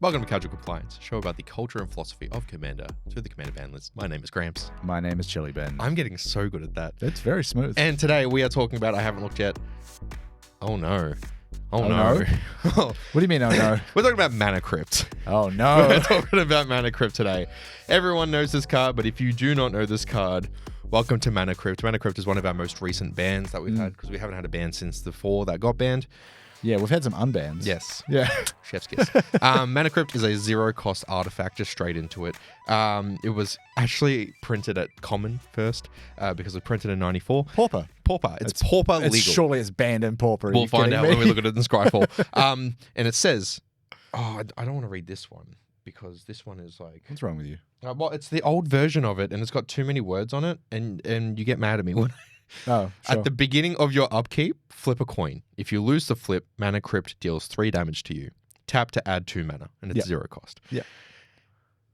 Welcome to Casual Compliance, a show about the culture and philosophy of Commander to the Commander ban list. My name is Gramps. My name is Chili Ben. I'm getting so good at that. It's very smooth. And today we are talking about, I haven't looked yet. Oh no. Oh, no? What do you mean, oh no? We're talking about Mana Crypt. Oh no. We're talking about Mana Crypt today. Everyone knows this card, but if you do not know this card, welcome to Mana Crypt. Mana Crypt is one of our most recent bans that we've had, because we haven't had a ban since the 4 that got banned. Yeah, we've had some unbans. Yes. Yeah. Chef's kiss. Mana Crypt is a zero-cost artifact, just straight into it. It was actually printed at Common first, because it printed in 94. Pauper. Pauper. It's Pauper legal. Surely it's banned in Pauper. We'll find out when we look at it in Scryfall. And it says, I don't want to read this one, because this one is like... What's wrong with you? Well, it's the old version of it, and it's got too many words on it, and you get mad at me when... Oh, sure. At the beginning of your upkeep, flip a coin. If you lose the flip, Mana Crypt deals 3 damage to you. Tap to add 2 mana, and it's 0 cost. Yeah.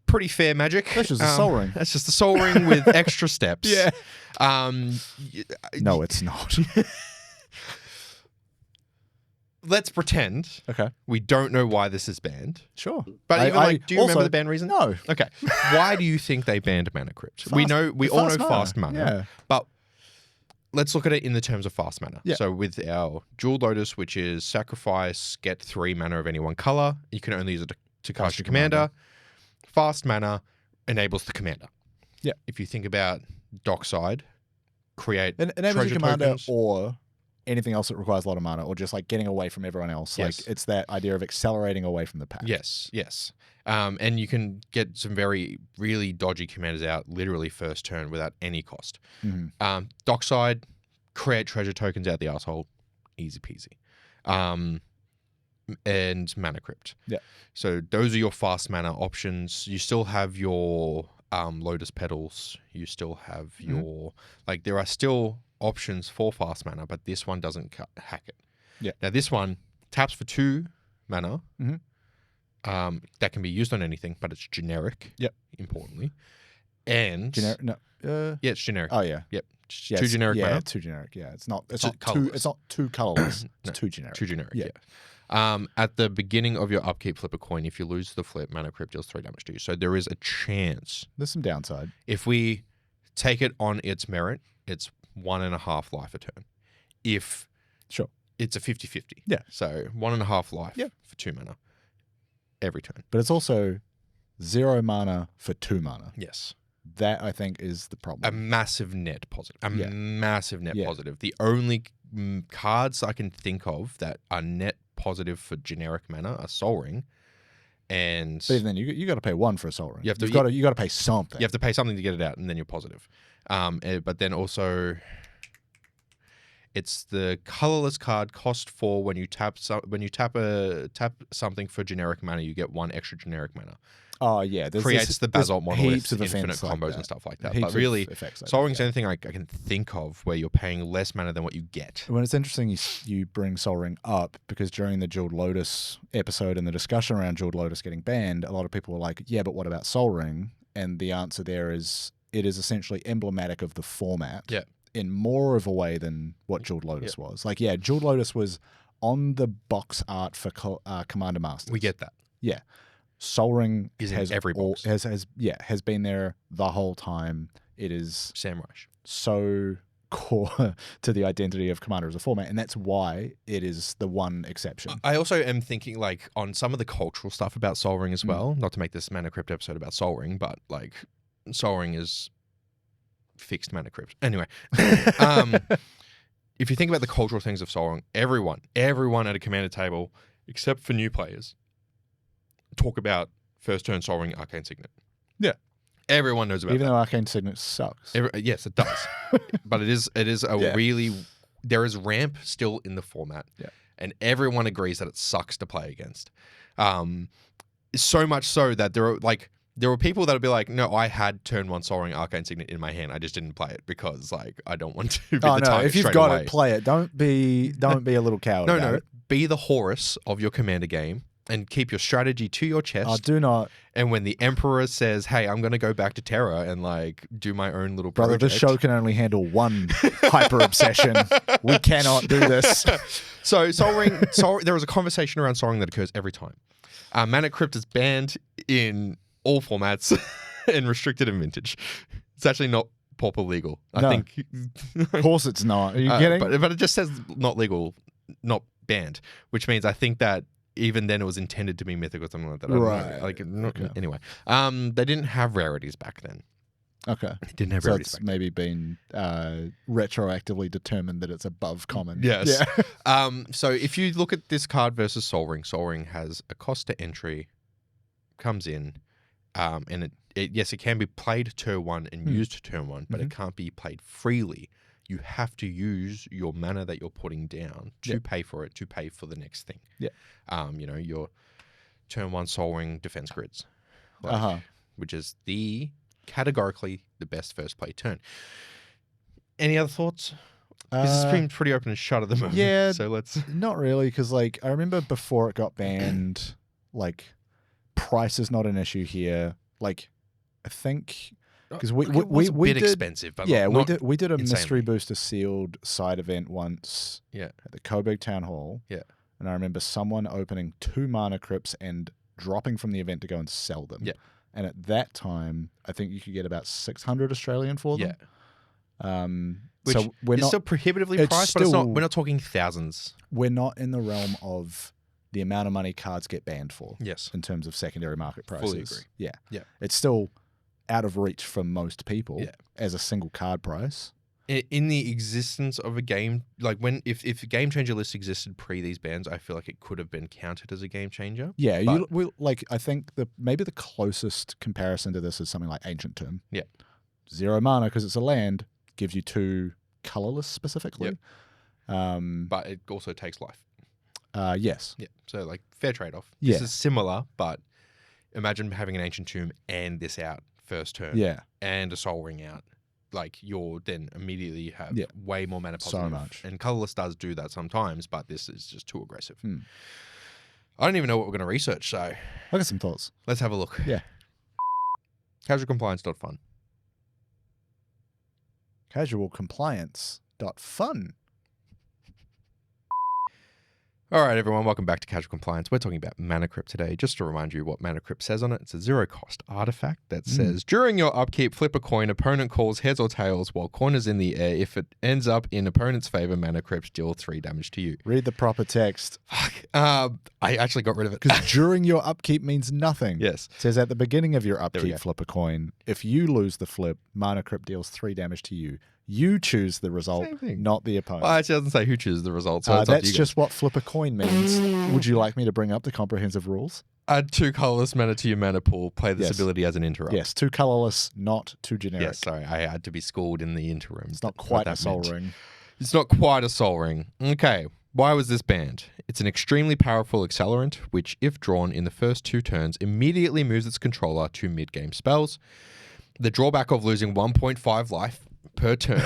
Pretty fair magic. That's just a Soul Ring. That's just a Soul Ring with extra steps. Yeah. No, it's not. Let's pretend we don't know why this is banned. Sure. But do you remember the ban reason? No. Okay. Why do you think they banned Mana Crypt? We all know fast mana. Yeah. But let's look at it in the terms of fast mana. Yeah. So with our Jewel Lotus, which is sacrifice, get 3 mana of any one color. You can only use it to cast your commander. Fast mana enables the commander. Yeah. If you think about Dockside, create enables your commander tokens. Or anything else that requires a lot of mana, or just like getting away from everyone else. Yes. Like it's that idea of accelerating away from the pack. Yes, yes. And you can get some really dodgy commanders out literally first turn without any cost. Mm-hmm. Dockside, create treasure tokens out the asshole, easy peasy. And Mana Crypt. Yeah. So those are your fast mana options. You still have your Lotus Petals. You still have your there are still options for fast mana, but this one doesn't hack it. Yeah. Now this one taps for 2 mana. Mm-hmm. That can be used on anything, but it's generic. Yep. Importantly. And generic. No. yeah, it's generic. Oh yeah. Yep. Yeah, 2 generic mana. Yeah, 2 generic. Yeah, it's not colorless. It's not 2 colorless. It's No, 2 generic. 2 generic. Yeah. At the beginning of your upkeep, flip a coin. If you lose the flip, Mana Crypt deals 3 damage to you. So there is a chance. There's some downside. If we take it on its merit, it's 1.5 life a turn. If it's a 50-50. Yeah. So 1.5 life for 2 mana every turn. But it's also 0 mana for 2 mana. Yes. That, I think, is the problem. A massive net positive. Massive net positive. The only cards I can think of that are net positive for generic mana are Soul Ring. And but even then, you got to pay 1 for a Soul Ring. You got to pay something. You have to pay something to get it out, and then you're positive. But then also, it's the colorless card cost 4 when you tap something for generic mana, you get 1 extra generic mana. Oh yeah, Creates the Basalt Monolith, of infinite combos and stuff like that. Heaps but really, Soul Ring's the only thing I can think of where you're paying less mana than what you get. Well, it's interesting you bring Soul Ring up, because during the Jeweled Lotus episode and the discussion around Jeweled Lotus getting banned, a lot of people were like, yeah, but what about Soul Ring? And the answer there is it is essentially emblematic of the format in more of a way than what Jeweled Lotus was. Like, yeah, Jeweled Lotus was on the box art for Commander Masters. We get that. Yeah. Soul Ring has every box. Has been there the whole time. It is Samrush. So core to the identity of Commander as a format, and that's why it is the one exception. I also am thinking on some of the cultural stuff about Soul Ring as well. Not to make this Mana Crypt episode about Soul Ring, but Soul Ring is fixed Mana Crypt. Anyway, if you think about the cultural things of Soul Ring, everyone at a Commander table, except for new players, talk about first turn Soul Ring Arcane Signet. Yeah. Everyone knows about Even that. though Arcane Signet sucks. Yes, it does. But it is a really... There is ramp still in the format. Yeah. And everyone agrees that it sucks to play against. So much so that there were people that would be like, no, I had turn 1 Soul Ring Arcane Signet in my hand. I just didn't play it because I don't want to be the target. If you've got it, play it. Don't be a little coward. No. Be the Horus of your Commander game. And keep your strategy to your chest. Oh, do not. And when the Emperor says, hey, I'm going to go back to Terra and do my own little project. Brother, this show can only handle one hyper obsession. We cannot do this. So Soul Ring, there is a conversation around Soul Ring that occurs every time. Mana Crypt is banned in all formats and restricted in Vintage. It's actually not Pauper legal. I No. think. Of course it's not. Are you kidding? But it just says not legal, not banned, which means I think that even then it was intended to be mythic or something like that. I don't know. Right. Like, Okay. Anyway, they didn't have rarities back then. Okay. They didn't have So rarities it's back then. maybe been retroactively determined that it's above common. Yes. Yeah. So if you look at this card versus Sol Ring has a cost to entry, comes in, and yes, it can be played turn 1 and used turn 1, but it can't be played freely. You have to use your mana that you're putting down to pay for it, to pay for the next thing. Yeah. Your turn 1 Sol Ring defense grids, which is categorically the best first play turn. Any other thoughts? Because it's been pretty open and shut at the moment. Yeah. So let's. Not really, because like I remember before it got banned, like price is not an issue here. Like I think because we a bit did expensive, but yeah not we did a insanely. mystery booster sealed side event once. Yeah. At the Coburg Town Hall. Yeah. And I remember someone opening 2 Mana Crypts and dropping from the event to go and sell them. Yeah. And at that time, I think you could get about 600 Australian for them. Yeah. So Which we're is not still prohibitively it's priced, but it's not. still- We're not talking thousands. we're not in the realm of the amount of money cards get banned for. Yes. In terms of secondary market prices. Fully agree. Yeah. Yeah. It's still out of reach for most people Yeah. as a single card price. In the existence of a game, like if a game changer list existed pre these bans, I feel like it could have been counted as a game changer. Yeah, But- I think maybe the closest comparison to this is something like Ancient Tomb. Yeah. 0 mana because it's a land, gives you 2 colorless specifically. But it also takes life. Yes. Yeah. So like fair trade off. Yeah. This is similar, but imagine having an Ancient Tomb and this out first turn. Yeah. And a Sol Ring out. Like you're then immediately have Yeah. way more mana So positive. much. And colorless does do that sometimes, but this is just too aggressive. Hmm. I don't even know what we're going to research, so I got some thoughts. let's have a look. Yeah. Casualcompliance.fun. Casualcompliance.fun. All right, everyone, welcome back to Casual Compliance. We're talking about Mana Crypt today. Just to remind you what Mana Crypt says on it, it's a 0-cost artifact that says, during your upkeep, flip a coin, opponent calls heads or tails while coin is in the air. If it ends up in opponent's favor, Mana Crypt deal 3 damage to you. Read the proper text. Fuck. I actually got rid of it. Because during your upkeep means nothing. Yes. It says at the beginning of your we go. upkeep, flip a coin. If you lose the flip, Mana Crypt deals 3 damage to you. You choose the result, Same thing. not the opponent. Well, actually, it doesn't say who chooses the result, so it's up to that's you guys. just what flip a coin means. Would you like me to bring up the comprehensive rules? Add 2 colorless mana to your mana pool. Play this Yes. ability as an interrupt. Yes, 2 colorless, not 2 generic. Yes, sorry. I had to be schooled in the interim. It's not what quite a that soul meant. ring. It's not quite a Sol Ring. Okay, why was this banned? It's an extremely powerful accelerant, which, if drawn in the first 2 turns, immediately moves its controller to mid-game spells. The drawback of losing 1.5 life per turn,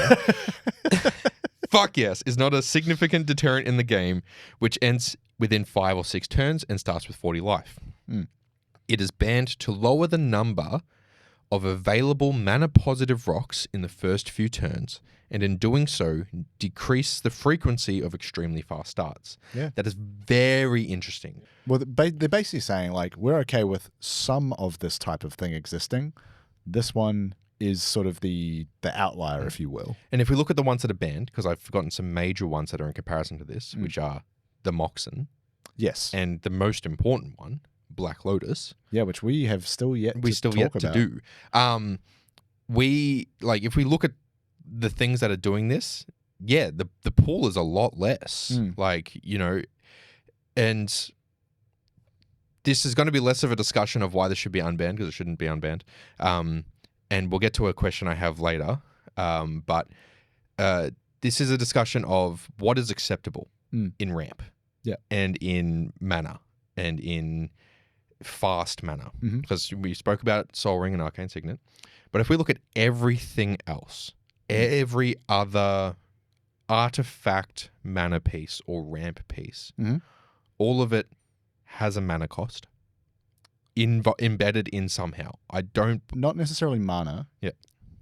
fuck yes, is not a significant deterrent in the game, which ends within 5 or 6 turns and starts with 40 life. It is banned to lower the number of available mana-positive rocks in the first few turns, and in doing so, decrease the frequency of extremely fast starts. Yeah. That is very interesting. Well, they're basically saying, like, we're okay with some of this type of thing existing. This one is sort of the outlier, if you will. And if we look at the ones that are banned, because I've forgotten some major ones that are in comparison to this, which are the Moxen, Yes. and the most important one, Black Lotus. Yeah, which we have still yet We to still talk yet about. to do. If we look at the things that are doing this, yeah, the pool is a lot less. And this is going to be less of a discussion of why this should be unbanned, because it shouldn't be unbanned. And we'll get to a question I have later. But this is a discussion of what is acceptable in ramp, and in mana, and in fast mana. Because we spoke about Sol Ring and Arcane Signet. But if we look at everything else, every other artifact mana piece or ramp piece, all of it has a mana cost embedded in somehow. Not necessarily mana. Yeah.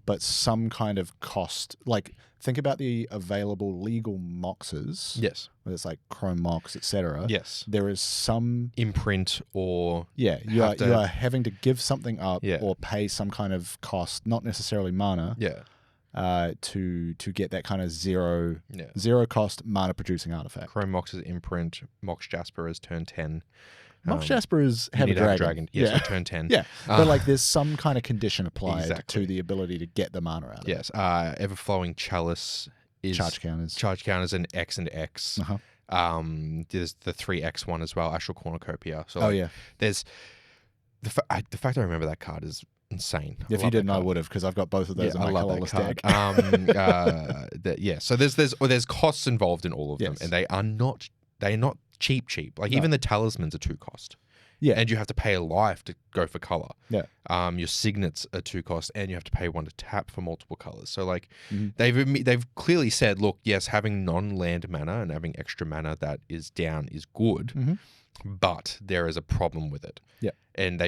but some kind of cost. Like, think about the available legal moxes. Yes. Whether it's like Chrome Mox, etc. Yes. There is some Imprint or you are having to give something up Yeah. or pay some kind of cost, not necessarily mana, to get that kind of zero cost mana producing artifact. Chrome Mox's Imprint, Mox Jasper is turn 10. Mox Jasper is have a dragon. Yes, so turn 10. Yeah, but like there's some kind of condition applied Exactly. to the ability to get the mana out of it. Yes. Everflowing Chalice is Charge counters and X and X. Uh-huh. There's the 3X one as well, Astral Cornucopia. So there's the fact I remember that card is insane. If you didn't, I would have, because I've got both of those in my colorless deck. So there's costs involved in all of them, and they are not cheap. Like even the talismans are 2 cost. Yeah, and you have to pay a life to go for color. Yeah. Your signets are 2 cost, and you have to pay 1 to tap for multiple colors. So like they've clearly said, look, yes, having non-land mana and having extra mana that is down is good, but there is a problem with it. Yeah, and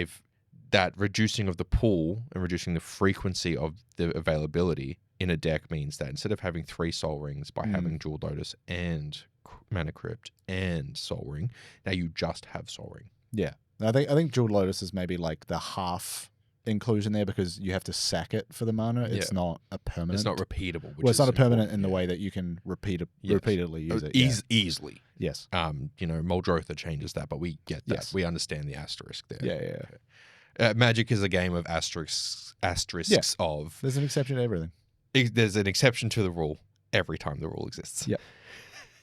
that reducing of the pool and reducing the frequency of the availability in a deck means that instead of having 3 Soul Rings by having Jewel Lotus and Mana Crypt and Soul Ring, now you just have Soul Ring. Yeah, I think Jewel Lotus is maybe like the half inclusion there because you have to sack it for the mana. It's not a permanent. It's not repeatable. It's not a permanent in the way that you can repeatedly use it. Easily. Yes. Muldrotha changes that, but we get that. Yes. We understand the asterisk there. Yeah. Magic is a game of asterisks of... There's an exception to everything. There's an exception to the rule every time the rule exists. Yeah.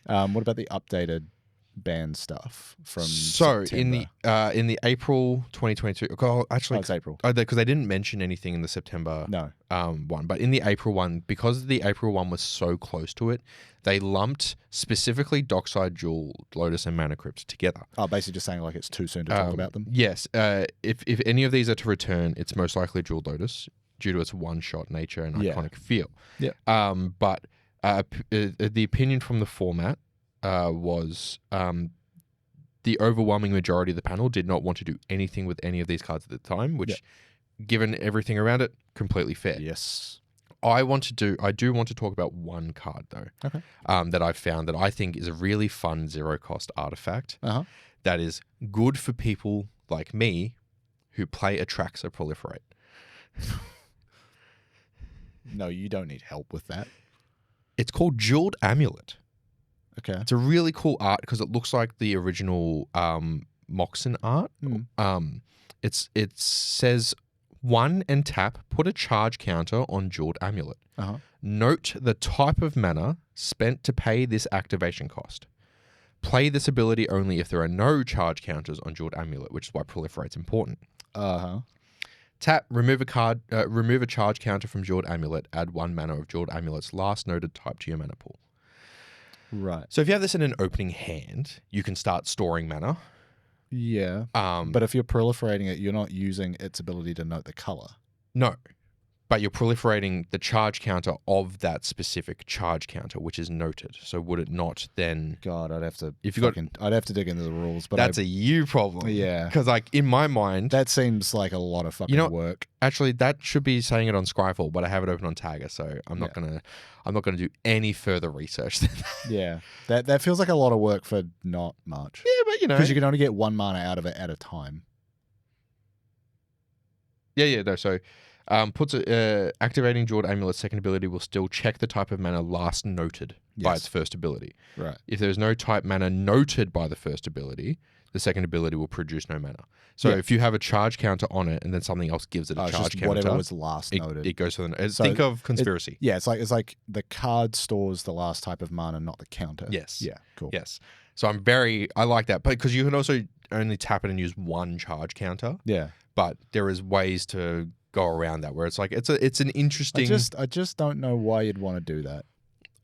What about the updated ban stuff from September? in the April 2022... actually, it's April. Because they didn't mention anything in the September one. But in the April one, because the April one was so close to it, they lumped specifically Dockside, Jewel, Lotus, and Mana Crypt together. Oh, basically just saying like it's too soon to talk about them? Yes. If any of these are to return, it's most likely Jewel Lotus due to its one-shot nature and iconic feel. Yeah. But the opinion from the format was the overwhelming majority of the panel did not want to do anything with any of these cards at the time, which, given everything around it, completely fair. Yes. I do want to talk about one card though. Okay. That I've found that I think is a really fun 0-cost artifact. That is good for people like me who play Atraxa Proliferate. No, you don't need help with that. It's called Jeweled Amulet. Okay. It's a really cool art because it looks like the original Moxen art. It says 1 and tap, put a charge counter on Jeweled Amulet. Note the type of mana spent to pay this activation cost. Play this ability only if there are no charge counters on Jeweled Amulet, which is why Proliferate's important. Tap, remove a charge counter from Jeweled Amulet, add 1 mana of Jeweled Amulet's last noted type to your mana pool. Right. So if you have this in an opening hand, you can start storing mana. Yeah. But if you're proliferating it, you're not using its ability to note the color. No. But you're proliferating the charge counter of that specific charge counter, which is noted. So would it not then... God, I'd have to dig into the rules. But that's a you problem. Yeah. Because like in my mind... That seems like a lot of fucking work. Actually, that should be saying it on Scryfall, but I have it open on Tagger, so I'm not gonna do any further research than that. Yeah. That feels like a lot of work for not much. Yeah, but because you can only get 1 mana out of it at a time. No, so activating Jeweled Amulet's second ability will still check the type of mana last noted by its first ability. Right. If there's no type mana noted by the first ability, the second ability will produce no mana. So if you have a charge counter on it and then something else gives it a charge counter, whatever was last noted. It goes to the... think of Conspiracy. It's like the card stores the last type of mana, not the counter. Yes. Yeah, cool. Yes. So I like that. But because you can also only tap it and use 1 charge counter. Yeah. But there is ways to go around that where it's like it's an interesting... I just don't know why you'd want to do that.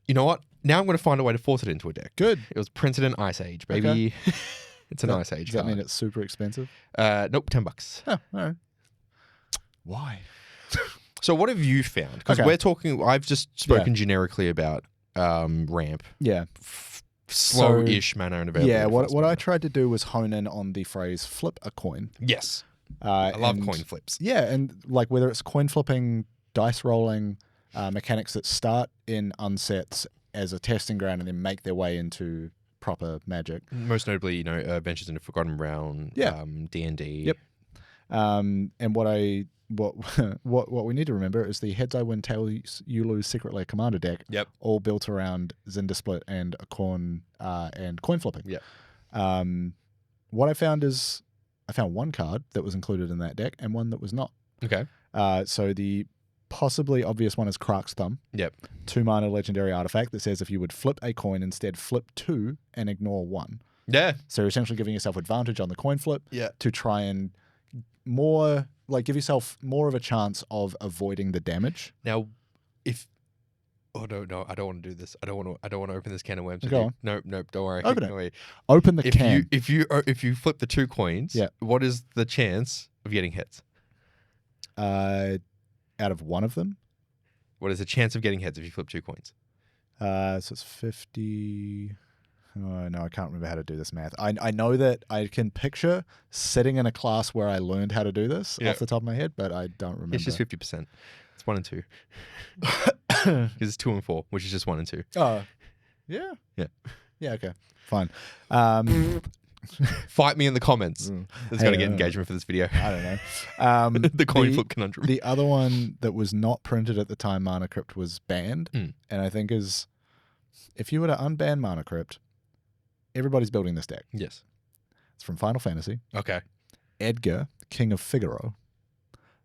You know what? Now I'm going to find a way to force it into a deck. Good. It was printed in Ice Age, baby. Okay. It's an Ice Age Does that mean it's super expensive? Nope, $10. Oh, all right. Why? So what have you found? Because we're talking... I've just spoken generically about ramp. Yeah. Slow-ish mana and availability. Yeah, what I tried to do was hone in on the phrase flip a coin. Yes. I love coin flips. Yeah, and like whether it's coin flipping dice rolling mechanics that start in unsets as a testing ground and then make their way into proper Magic. Most notably, Adventures in the Forgotten Realm, D&D. Yep. And what we need to remember is the heads I win, tails you lose secretly a commander deck. Yep. All built around Zinder Split and a coin flipping. Yep. What I found is I found one card that was included in that deck and one that was not. Okay. So the possibly obvious one is Krark's Thumb. Yep. 2-mana legendary artifact that says if you would flip a coin, instead flip 2 and ignore 1. Yeah. So you're essentially giving yourself advantage on the coin flip Yeah. to try and give yourself more of a chance of avoiding the damage. Now, I don't want to do this. I don't want to open this can of worms. Go on. Nope. Don't worry. Open it. Don't worry. Open the can. If you flip the 2 coins, what is the chance of getting hits? Out of one of them. What is the chance of getting hits if you flip 2 coins? So it's 50. Oh, no, I can't remember how to do this math. I know that I can picture sitting in a class where I learned how to do this off the top of my head, but I don't remember. It's just 50%. It's 1 and 2. Because it's 2 and 4, which is just 1 and 2. Oh, yeah. Yeah. Yeah, okay. Fine. Fight me in the comments. There's got to get engagement for this video. I don't know. The coin flip conundrum. The other one that was not printed at the time Mana Crypt was banned, and I think is if you were to unban Mana Crypt, everybody's building this deck. Yes. It's from Final Fantasy. Okay. Edgar, King of Figaro.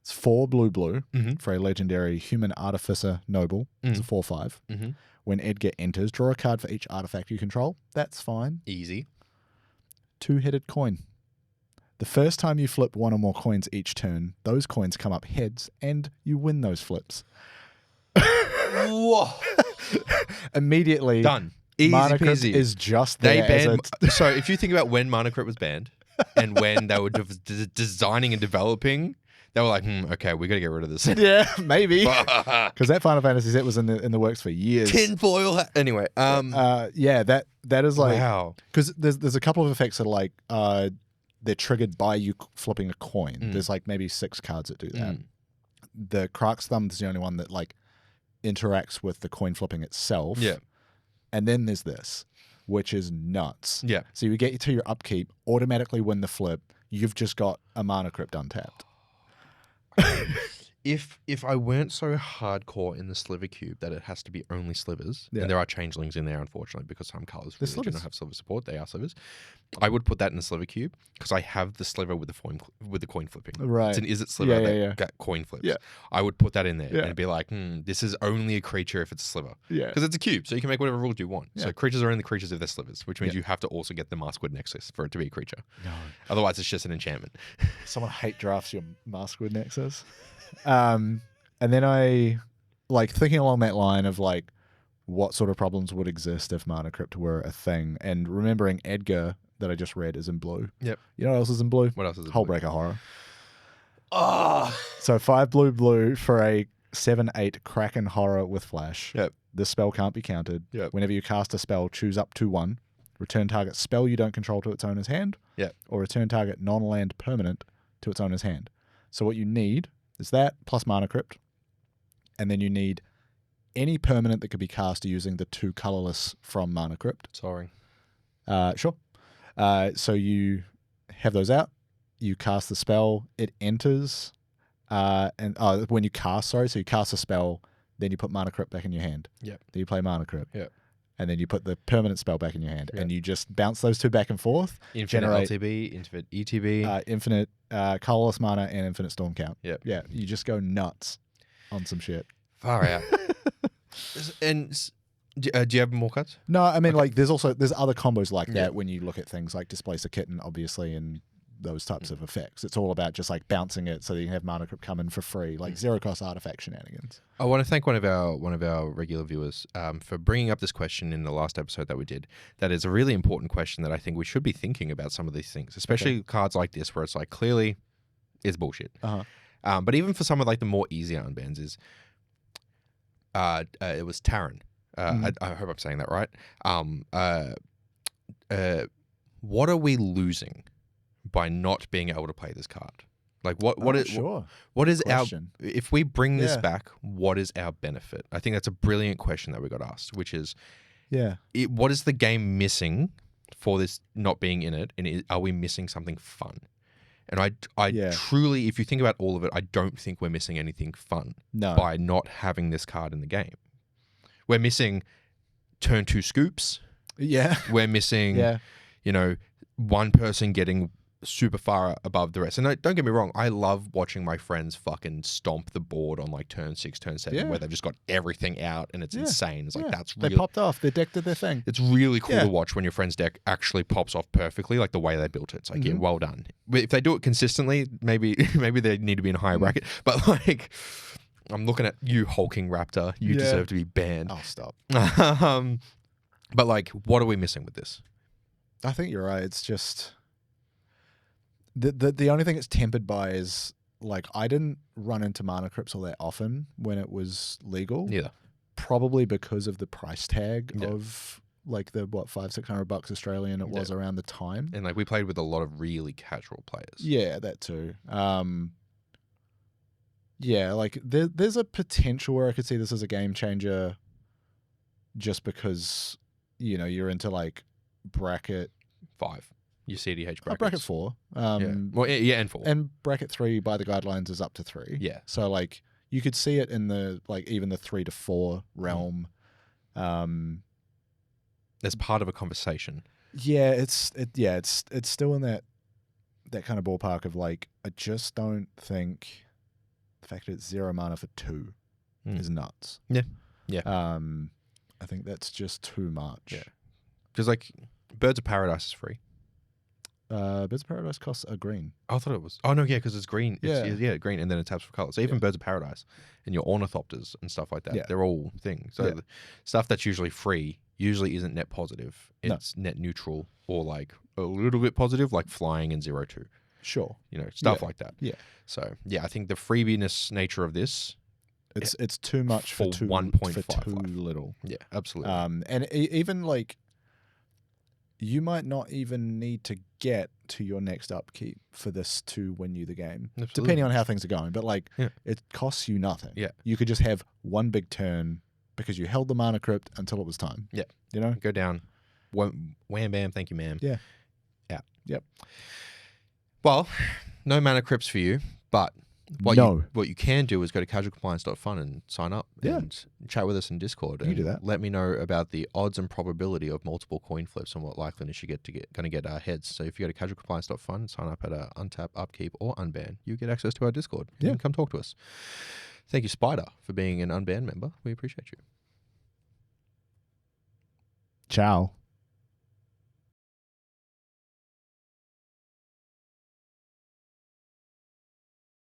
It's 4 blue for a legendary human artificer noble. It's a 4/5. When Edgar enters, draw a card for each artifact you control. That's fine. Easy. 2-headed coin. The first time you flip 1 or more coins each turn, those coins come up heads and you win those flips. Whoa. Immediately. Done. Easy Mana Crypt peasy. is just there. They banned. So if you think about when Mana Crypt was banned and when they were designing and developing, they were like, okay, we got to get rid of this. Yeah, maybe. Because that Final Fantasy set was in the works for years. Tinfoil. Anyway. Yeah, that is like. Wow. Because there's a couple of effects that are like they're triggered by you flipping a coin. There's like maybe 6 cards that do that. The Krark's Thumb is the only one that like interacts with the coin flipping itself. Yeah. And then there's this, which is nuts. Yeah. So you get to your upkeep, automatically win the flip. You've just got a Mana Crypt untapped. If I weren't so hardcore in the sliver cube that it has to be only slivers, and there are changelings in there, unfortunately, because some colors really do not have sliver support, they are slivers. I would put that in the sliver cube because I have the sliver with the coin flipping. Right. It's an is it sliver that got coin flips. Yeah. I would put that in there and be like, this is only a creature if it's a sliver. Yeah. Because it's a cube, so you can make whatever rules you want. Yeah. So creatures are only creatures if they're slivers, which means you have to also get the Maskwood Nexus for it to be a creature. No. Otherwise, it's just an enchantment. Someone hate drafts your Maskwood Nexus. And then I, like, thinking along that line of, like, what sort of problems would exist if Mana Crypt were a thing, and remembering Edgar that I just read is in blue. Yep. You know what else is in blue? What else is in Hullbreaker Horror. Oh. So 5 blue for a 7/8 Kraken Horror with Flash. Yep. This spell can't be countered. Yep. Whenever you cast a spell, choose up to 1. Return target spell you don't control to its owner's hand. Yep. Or return target non-land permanent to its owner's hand. So what you need is that plus Mana Crypt. And then you need any permanent that could be cast using the 2 colorless from Mana Crypt. Sorry. Sure. So you have those out. You cast the spell. It enters. When you cast, so you cast a spell, then you put Mana Crypt back in your hand. Yep. Then you play Mana Crypt. Yep. And then you put the permanent spell back in your hand. Yep. And you just bounce those 2 back and forth. Infinite LTB, infinite ETB. Infinite colorless mana and infinite storm count. Yep. Yeah. You just go nuts on some shit. Far out. And do you have more cards? No, I mean, like, there's other combos like that when you look at things like Displace a Kitten, obviously, and those types of effects. It's all about just, like, bouncing it so that you can have Mana Crypt come in for free, like zero-cost artifact shenanigans. I want to thank one of our regular viewers for bringing up this question in the last episode that we did. That is a really important question that I think we should be thinking about some of these things, especially cards like this where it's, like, clearly it's bullshit. But even for some of, like, the more easier unbans is... it was Taryn. I hope I'm saying that right. What are we losing by not being able to play this card? Like what is sure. what is Question. our, if we bring this Yeah. back, what is our benefit? I think that's a brilliant question that we got asked, which is Yeah. what is the game missing for this not being in it, and are we missing something fun? And I Yeah. truly, if you think about all of it, I don't think we're missing anything fun No. by not having this card in the game. We're missing turn 2 scoops. Yeah. We're missing, Yeah. you know, one person getting super far above the rest. And don't get me wrong, I love watching my friends fucking stomp the board on like turn 6, turn 7, Yeah. where they've just got everything out and it's Yeah. insane. It's like, Yeah. that's They really, popped off. Their deck did their thing. it's really cool Yeah. to watch when your friend's deck actually pops off perfectly, like the way they built it. It's like, yeah, Mhm. well done. But if they do it consistently, maybe they need to be in a higher bracket. But like, I'm looking at you, hulking raptor. You Yeah. deserve to be banned. Oh, stop. But like, what are we missing with this? I think you're right. It's just the only thing it's tempered by is like I didn't run into Mana Crypts all that often when it was legal. Neither. Probably because of the price tag Yeah. of like the $500-600 Australian it was around the time. And like, we played with a lot of really casual players. Yeah, that too. Yeah, like there's a potential where I could see this as a game changer just because, you know, you're into like bracket 5. Your CDH brackets. bracket 4. Yeah. Well, yeah, and 4. And bracket 3 by the guidelines is up to 3. Yeah. So like you could see it in the like even the 3 to 4 realm. As part of a conversation. Yeah, it's still in that kind of ballpark of like I just don't think the fact that it's 0 mana for 2 is nuts. Yeah. Yeah. I think that's just too much. Yeah. Because like Birds of Paradise is free. Birds of Paradise costs a green. I thought it was. Oh no, yeah, because it's green. It's, Yeah. green, and then it taps for color. So even Birds of Paradise and your Ornithopters and stuff like that, Yeah. they're all things. So the stuff that's usually free usually isn't net positive. No. It's net neutral or like a little bit positive, like flying and 0/2. Sure. You know, stuff Yeah. like that. Yeah. So yeah, I think the freebiness nature of this, It's too much For for 1.55. too little. yeah, absolutely. And even like you might not even need to get to your next upkeep for this to win you the game, Absolutely. depending on how things are going. But like, Yeah. it costs you nothing. Yeah. You could just have one big turn because you held the Mana Crypt until it was time. Yeah. You know? Go down. Wham, bam, thank you, ma'am. Yeah. Out. Yep. Well, no Mana Crypts for you, but what you can do is go to casualcompliance.fun and sign up and chat with us in Discord. You And do that. let me know about the odds and probability of multiple coin flips and what likeliness you going to get heads. So if you go to casualcompliance.fun and sign up at untap, upkeep, or unban, you get access to our Discord. Yeah. You can come talk to us. Thank you, Spider, for being an unbanned member. We appreciate you. Ciao.